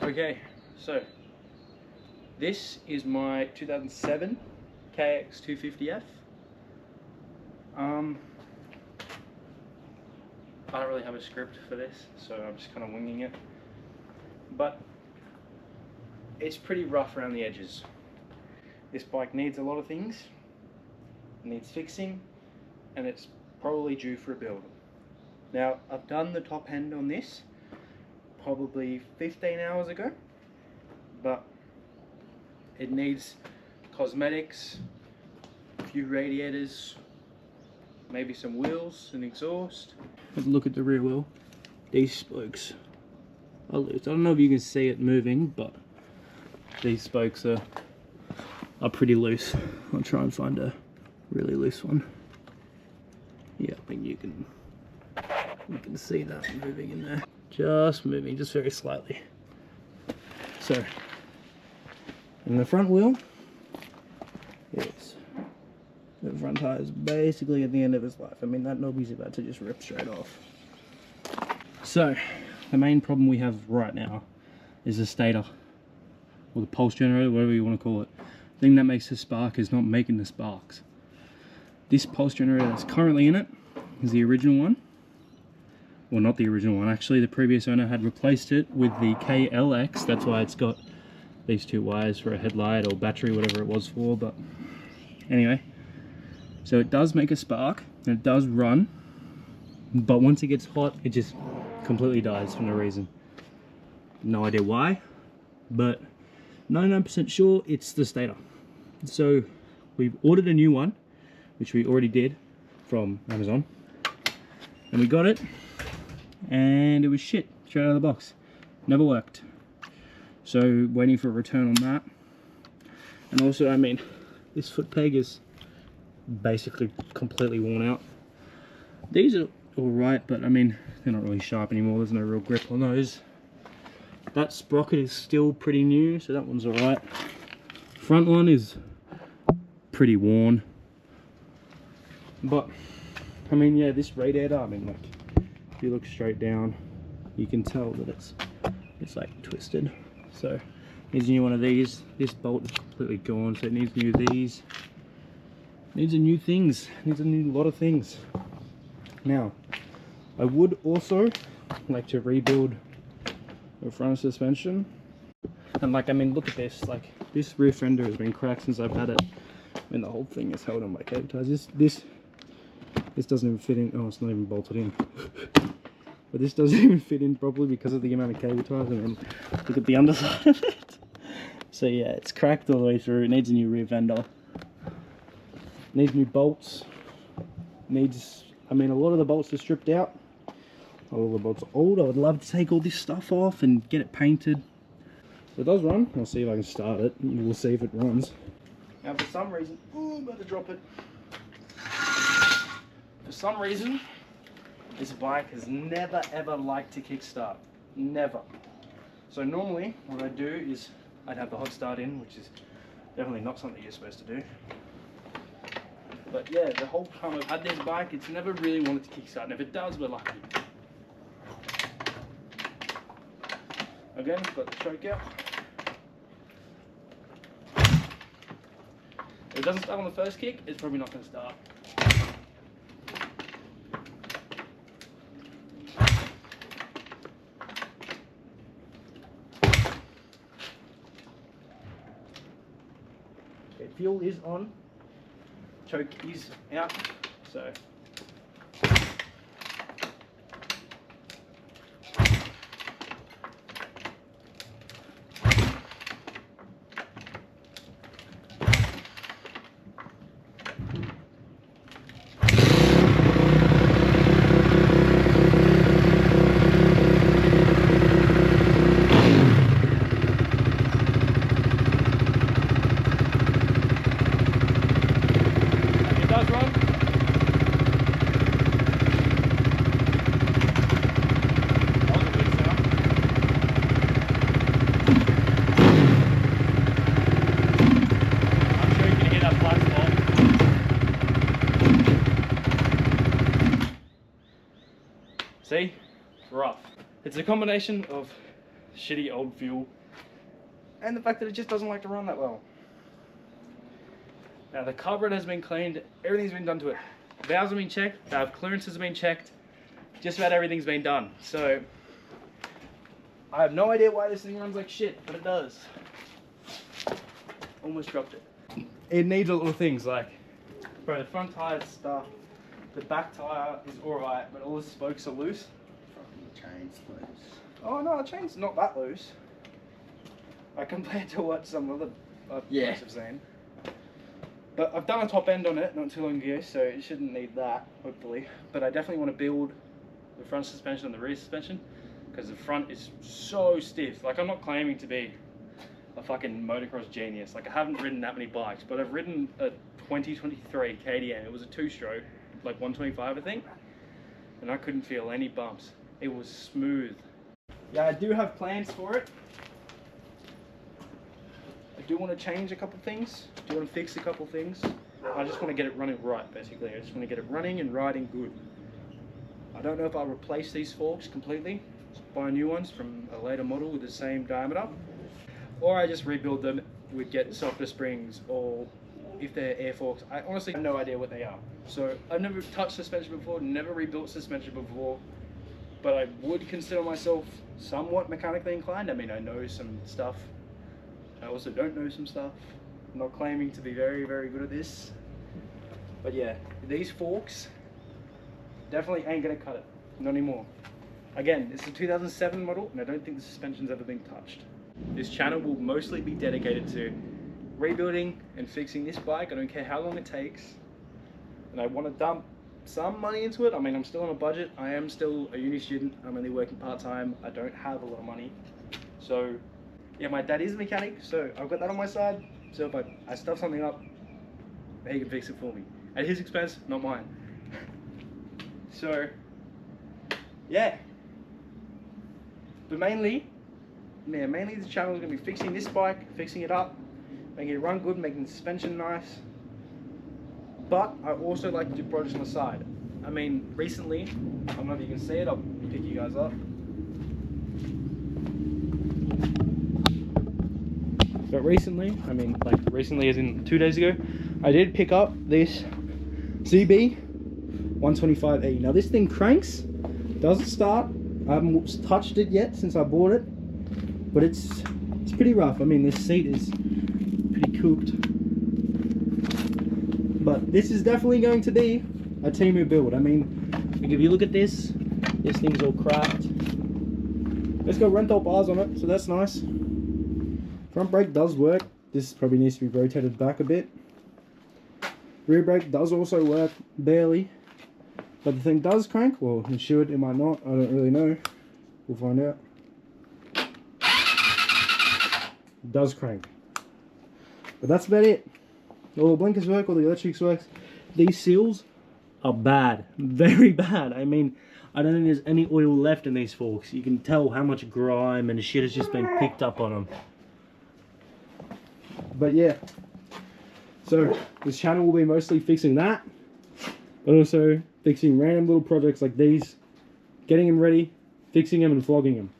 Okay, so this is my 2007 kx250f. I don't really have a script for this, so I'm just kind of winging it. But it's pretty rough around the edges. This bike needs a lot of things. It needs fixing, and it's probably due for a build. Now, I've done the top end on this probably 15 hours ago, but it needs cosmetics, a few radiators, maybe some wheels and exhaust. Have a look at the rear wheel. These spokes are loose. I don't know if you can see it moving, but these spokes are pretty loose. I'll try and find a really loose one. Yeah, I think you can see that moving in there. Just moving, just very slightly. So, in the front wheel, yes, the front tire is basically at the end of its life. I mean, that knobby's about to just rip straight off. So, the main problem we have right now is the stator, or the pulse generator, whatever you want to call it. The thing that makes the spark is not making the sparks. This pulse generator that's currently in it is the original one. Well, not the original one, actually. The previous owner had replaced it with the KLX. That's why it's got these two wires for a headlight or battery, whatever it was for. But anyway, so it does make a spark and it does run, but once it gets hot, it just completely dies for no reason. No idea why, but 99% sure it's the stator. So we've ordered a new one, which we already did from Amazon, and we got it, and it was shit straight out of the box. Never worked. So waiting for a return on that. And also, I mean, this foot peg is basically completely worn out. These are all right, but I mean, they're not really sharp anymore. There's no real grip on those. That sprocket is still pretty new, so that one's all right. Front one is pretty worn. But I mean, yeah, this radiator, I mean, like, if you look straight down, you can tell that it's like twisted. So it needs a new one of these. This bolt is completely gone, so it needs new these. Needs a new things. Needs a new lot of things. Now, I would also like to rebuild the front suspension. And like, I mean, look at this. Like, this rear fender has been cracked since I've had it. I mean, the whole thing is held on by cable ties. This doesn't even fit in. Oh, it's not even bolted in. But this doesn't even fit in properly because of the amount of cable ties. And then look at the underside of it. So yeah, it's cracked all the way through. It needs a new rear fender. Needs new bolts. Needs, I mean, a lot of the bolts are stripped out. A lot of the bolts are old. I would love to take all this stuff off and get it painted. So it does run. I'll see if I can start it. We'll see if it runs. Now, for some reason, oh, I'm about to drop it. For some reason, this bike has never ever liked to kickstart. Never. So normally, what I do is I'd have the hot start in, which is definitely not something you're supposed to do. But yeah, the whole time I've had this bike, it's never really wanted to kickstart. And if it does, we're lucky. Again, got the choke out. If it doesn't start on the first kick, it's probably not going to start. Okay, fuel is on, choke is out, so See? Rough. It's a combination of shitty old fuel, and the fact that it just doesn't like to run that well. Now the carburetor has been cleaned, everything's been done to it. Valves have been checked, valve clearances have been checked, just about everything's been done. So I have no idea why this thing runs like shit, but it does. Almost dropped it. It needs a little things like, bro, the front tire's stuff, the back tire is alright, but all the spokes are loose. Fucking chain's loose. Oh no, the chain's not that loose. Like compared to what some other folks have seen. But I've done a top end on it not too long ago, so it shouldn't need that, hopefully. But I definitely want to build the front suspension and the rear suspension, because the front is so stiff. Like, I'm not claiming to be a fucking motocross genius. Like, I haven't ridden that many bikes, but I've ridden a 2023 KTM. It was a 2-stroke, like 125 I think, and I couldn't feel any bumps. It was smooth. Yeah, I do have plans for it. I do want to change a couple things. I do want to fix a couple things. I just want to get it running right, basically. I just want to get it running and riding good. I don't know if I'll replace these forks completely, just buy new ones from a later model with the same diameter, or I just rebuild them with get softer springs, or if they're air forks. I honestly have no idea what they are. So I've never touched suspension before, never rebuilt suspension before, but I would consider myself somewhat mechanically inclined. I mean, I know some stuff. I also don't know some stuff. I'm not claiming to be very, very good at this. But yeah, these forks definitely ain't gonna cut it. Not anymore. Again, it's a 2007 model, and I don't think the suspension's ever been touched. This channel will mostly be dedicated to rebuilding and fixing this bike. I don't care how long it takes. And I want to dump some money into it. I mean, I'm still on a budget. I am still a uni student. I'm only working part-time. I don't have a lot of money. So yeah, my dad is a mechanic, so I've got that on my side. So if I stuff something up, he can fix it for me. At his expense, not mine. So yeah. But mainly the channel is going to be fixing this bike, fixing it up, making it run good, making the suspension nice. But I also like to do projects on the side. I mean, recently, I don't know if you can see it, I'll pick you guys up. But recently, I mean, like recently as in 2 days ago, I did pick up this CB 125E. Now this thing cranks, doesn't start. I haven't touched it yet since I bought it, but it's pretty rough. I mean, this seat is pretty cooked. But this is definitely going to be a Temu build. I mean, like if you look at this thing's all cracked. It's got rental bars on it, so that's nice. Front brake does work. This probably needs to be rotated back a bit. Rear brake does also work, barely. But the thing does crank. Well, it should, it might not. I don't really know. We'll find out. It does crank. But that's about it. All the blinkers work, all the electrics work. These seals are bad. Very bad. I mean, I don't think there's any oil left in these forks. You can tell how much grime and shit has just been picked up on them. But yeah. So, this channel will be mostly fixing that. But also fixing random little projects like these. Getting them ready, fixing them and flogging them.